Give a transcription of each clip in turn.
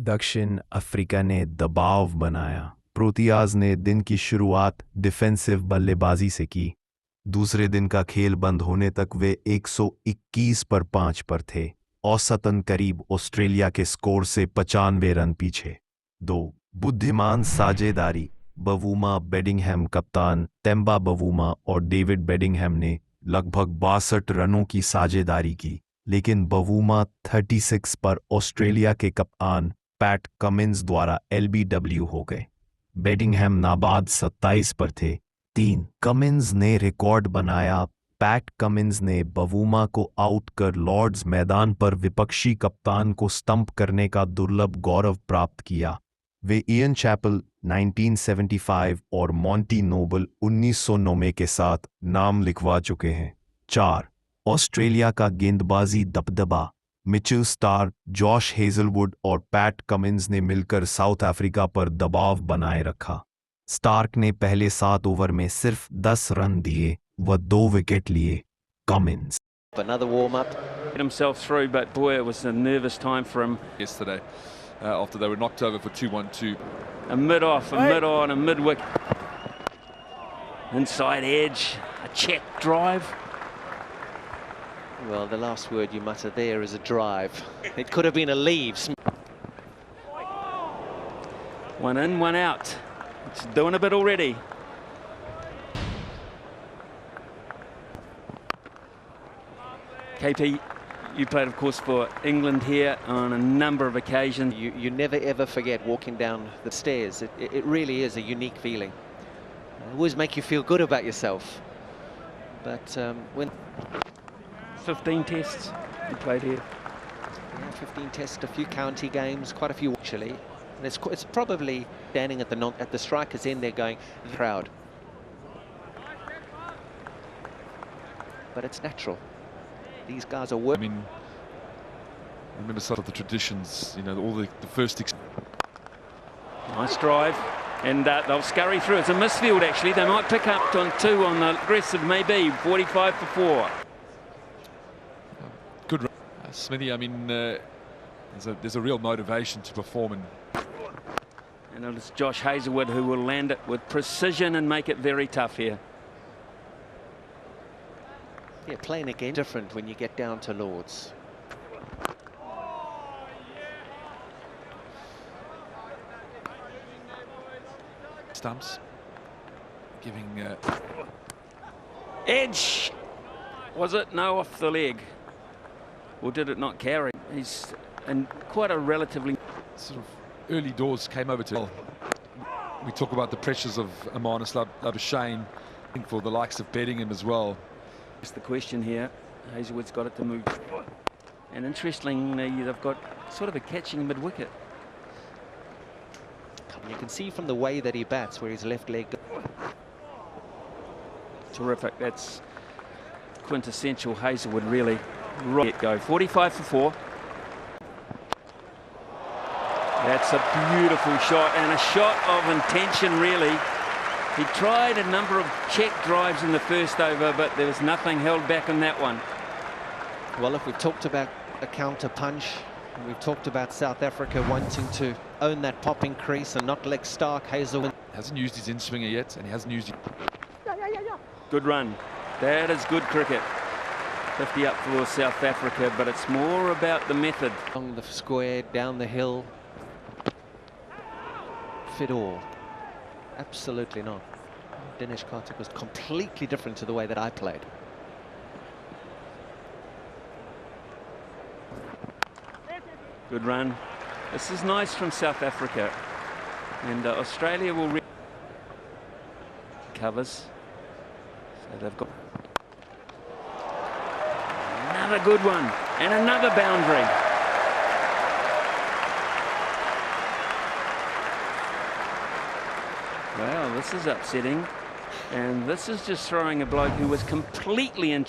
दक्षिण अफ्रीका ने दबाव बनाया। प्रोटियाज ने दिन की शुरुआत डिफेंसिव बल्लेबाजी से की। दूसरे दिन का खेल बंद होने तक वे 121 पर 5 पर थे, औसतन करीब ऑस्ट्रेलिया के स्कोर से 95 रन पीछे। 2 बुद्धिमान साझेदारी। बवूमा बेडिंगहैम कप्तान टेम्बा बवूमा और डेविड बेडिंगहैम ने लगभग 62 रनों की साझेदारी की, लेकिन बवूमा 36 पर ऑस्ट्रेलिया के कप्तान पैट कमिंस द्वारा एलबीडब्ल्यू हो गए। बेडिंगहैम नाबाद 27 पर थे। 3 कमिंस ने रिकॉर्ड बनाया। पैट कमिंस ने बवूमा को आउट कर लॉर्ड्स मैदान पर विपक्षी कप्तान को स्टंप करने का दुर्लभ गौरव प्राप्त किया। वे इयन चैपल 1975 और मॉन्टी नोबल 1909 के साथ नाम लिखवा चुके हैं। 4 ऑस्ट्रेलिया का गेंदबाजी दबदबा। मिचेल स्टार्क, जॉश हेजलवुड और पैट कमिंस ने मिलकर साउथ अफ्रीका पर दबाव बनाए रखा। स्टार्क ने पहले 7 ओवर में सिर्फ 10 रन दिए व 2 विकेट लिए। Cummins Another warm-up. Get himself through, but boy, it was a nervous time for him. Yesterday, after they were knocked over for 2-1-2. A mid-off, a mid-on, a mid-wicket. Inside edge, a check drive. Well, the last word you mutter there is a drive. It could have been a leave. One in, one out. It's doing a bit already. KP, you played, of course, for England here on a number of occasions. You never ever forget walking down the stairs. It really is a unique feeling. It always make you feel good about yourself. But when 15 tests you played here. yeah, 15 tests, a few county games, quite a few actually. And it's probably standing at the striker's end there going, proud. But it's natural. These guys are working. I mean, I remember some of the traditions, you know, all the first... Nice drive. And they'll scurry through. It's a misfield, actually. They might pick up on 2 on the aggressive, maybe. 45 for 4. Good run. Smithy, I mean, there's a real motivation to perform. And it's Josh Hazlewood who will land it with precision and make it very tough here. Yeah, playing again different when you get down to Lords. Stumps. Giving... Edge! Was it? No, off the leg. Or did it not carry? He's in quite a relatively... Sort of early doors came over to... We talk about the pressures of Amarnis Labuschagne. I think for the likes of Beddingham as well. That's the question here. Hazlewood's got it to move. And interestingly, they've got sort of a catching mid-wicket. You can see from the way that he bats where his left leg... Terrific. That's quintessential Hazlewood, really. Right, go. 45 for 4. That's a beautiful shot, and a shot of intention, really. He tried a number of check drives in the first over, but there was nothing held back on that one. Well, if we've talked about a counter punch, and we've talked about South Africa wanting to own that popping crease and not let Stark, Hazlewood... Hasn't used his in-swinger yet, and he hasn't used... Good run. That is good cricket. 50 up for South Africa, but it's more about the method. Along the square, down the hill. Fit all. Absolutely not. Dinesh Karthik was completely different to the way that I played. Good run. This is nice from South Africa. And Australia will... Covers. So they've got... Another good one. And another boundary. Well, this is upsetting. And this is just throwing a bloke who was completely in...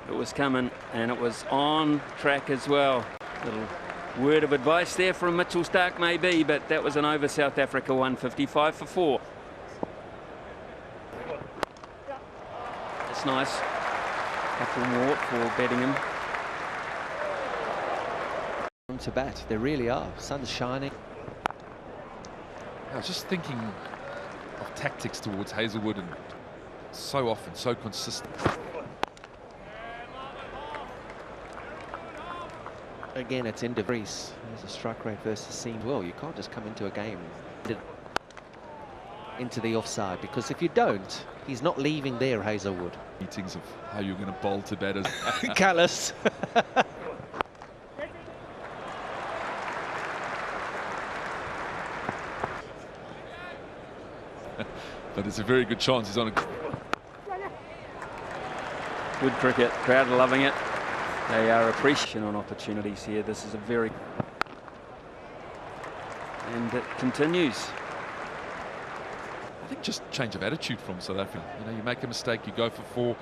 It was coming, and it was on track as well. Little word of advice there from Mitchell Stark, maybe, but that was an over South Africa 155 for 4. That's nice. Couple more for Beddingham. to bat. They really are. Sun's shining. I was just thinking of tactics towards Hazelwood, and so often, so consistent. Again, it's in Greece. There's a strike rate versus seam. Well, you can't just come into a game into the offside, because if you don't, he's not leaving there, Hazelwood. Meetings of how you're going to bowl to batters. Callous. But it's a very good chance. He's on a... Good cricket, crowd are loving it. They are appreciating on opportunities here. This is a very... And it continues. I think just change of attitude from South Africa. You know, you make a mistake, you go for 4.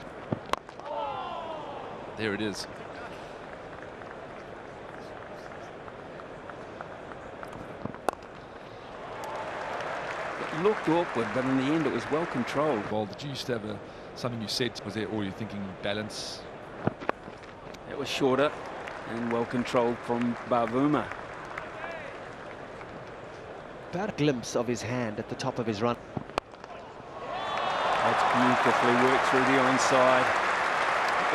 There it is. It looked awkward, but in the end it was well controlled. Well, did you used to have something you said? Was there, or you're thinking balance? It was shorter and well controlled from Bavuma. About a glimpse of his hand at the top of his run. That's beautifully worked through the onside.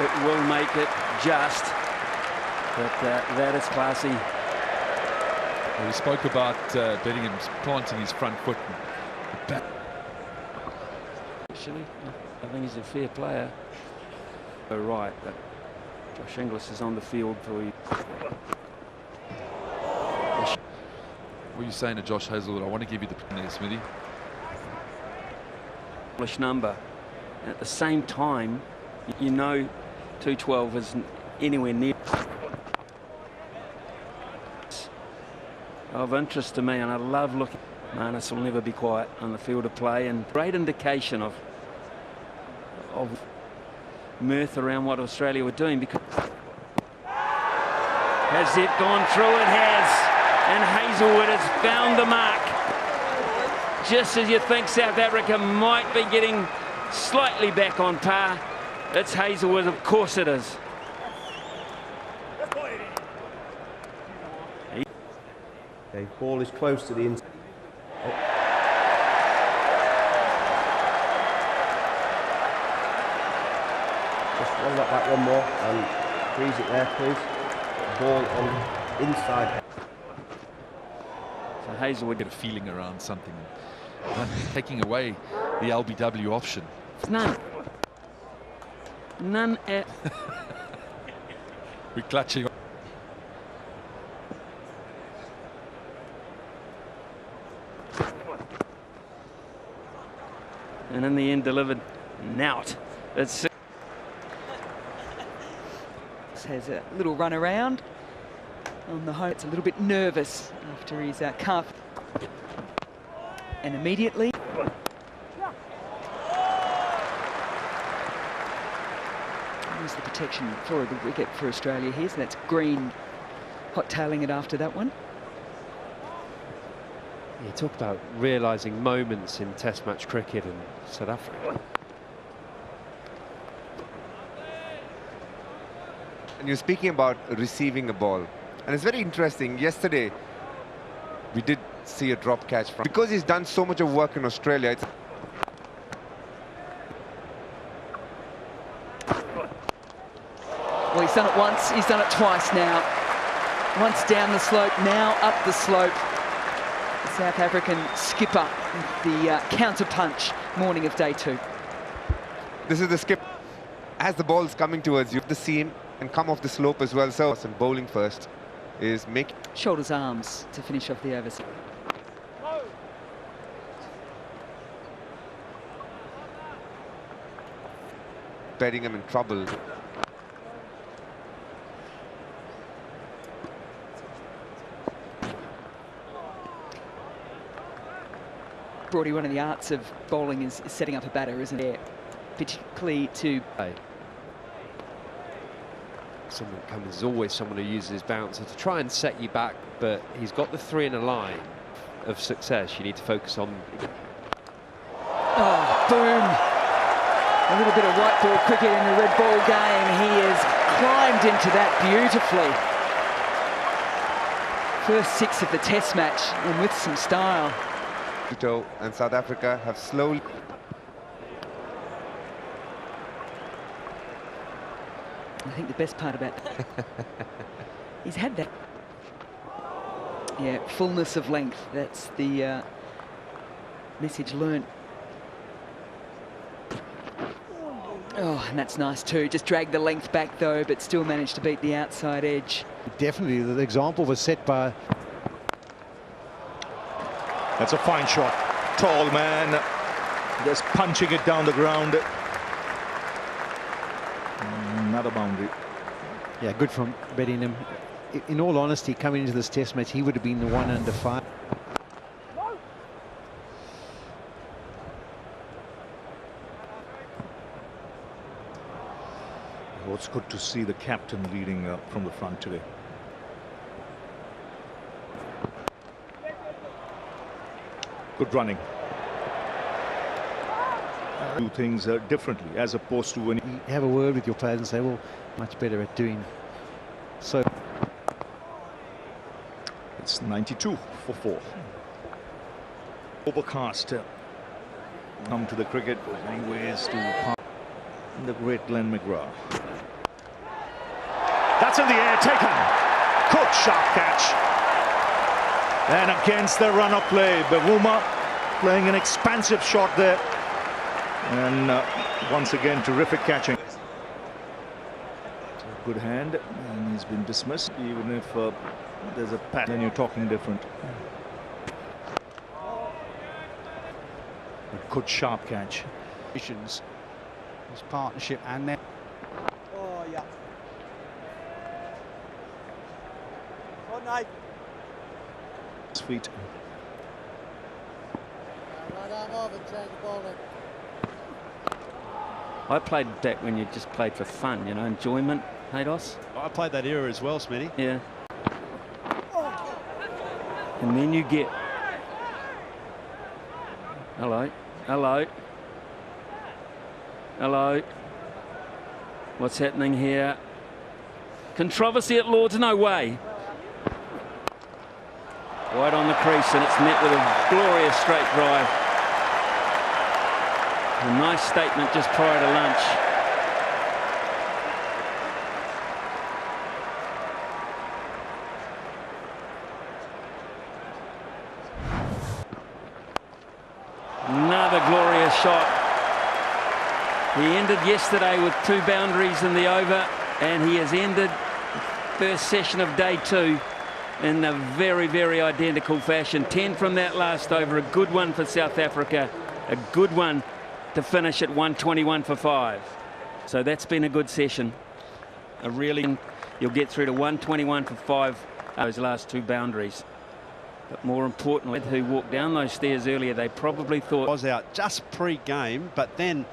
It will make it just, but that is classy. Well, we spoke about Bedingham planting his front foot. Actually, I think he's a fair player. Oh, right, but Josh Inglis is on the field for you. What are you saying to Josh Hazelwood? I want to give you the pin there, Smithy. English number. And at the same time, you know 212 isn't anywhere near of interest to me, and I love looking. Marnus will never be quiet on the field of play, and great indication of mirth around what Australia were doing. Because has it gone through? It has. And Hazelwood has found the mark. Just as you think South Africa might be getting slightly back on par, it's Hazelwood, of course it is. Okay, ball is close to the inside. Just roll that back one more and freeze it there, please. Ball on inside. So Hazelwood Get a feeling around something. Taking away the LBW option. none. None at We're clutching. and in the end delivered Nout. It's Has a little run around on the home. It's a little bit nervous after his calf. And immediately use the protection for the wicket for Australia here. So that's Green hot-tailing it after that one. You talk about realising moments in Test match cricket in South Africa. And you're speaking about receiving a ball, and it's very interesting. Yesterday we did see a drop catch from, because he's done so much of work in Australia. It's Well, he's done it once, he's done it twice now. Once down the slope, now up the slope. The South African skipper with the counter punch morning of day 2. this is the skip as the ball's coming towards you, the seam, and come off the slope as well. So, and bowling first is making Shoulders, arms to finish off the overs. Bedingham in trouble. Brody, one of the arts of bowling is setting up a batter, isn't it? Particularly to... Someone comes, always someone who uses his bouncer to try and set you back, but he's got the 3 in a line of success. You need to focus on... Oh, boom! A little bit of white ball cricket in the red ball game. He has climbed into that beautifully. First 6 of the Test match, and with some style. Tito and South Africa have slowly. I think the best part about he's had that. Yeah, fullness of length. That's the message learned. Oh, and that's nice too. Just dragged the length back though, but still managed to beat the outside edge. Definitely, the example was set by... That's a fine shot. Tall man, just punching it down the ground. Another boundary. Yeah, good from Bedingham. In all honesty, coming into this Test match, he would have been the one under 5. Well, it's good to see the captain leading from the front today. Good running. Do things differently as opposed to when you have a word with your players and say, well, much better at doing so. It's 92 for 4. Overcast. Come to the cricket. Anyways, to the great Glenn McGrath. That's in the air, taken. Good sharp catch. And against the run-up play, Bavuma playing an expansive shot there. And once again, terrific catching. Good hand, and he's been dismissed. Even if there's a pat, then you're talking different. A good sharp catch. His partnership and then... Oh, yeah. Oh, nice. His feet. Right arm over, change the ball in. I played that when you just played for fun, you know, enjoyment, Haydos. I played that era as well, Smitty. Yeah. And then you get... Hello, hello. Hello. What's happening here? Controversy at Lord's, no way. Right on the crease, and it's met with a glorious straight drive. A nice statement just prior to lunch. Another glorious shot. He ended yesterday with 2 boundaries in the over, and he has ended the first session of day 2 in a very, very identical fashion. 10 from that last over, a good one for South Africa, a good one to finish at 121 for 5. So that's been a good session. A really, you'll get through to 121 for 5, those last 2 boundaries. But more importantly, who walked down those stairs earlier, they probably thought... Was out just pre-game, but then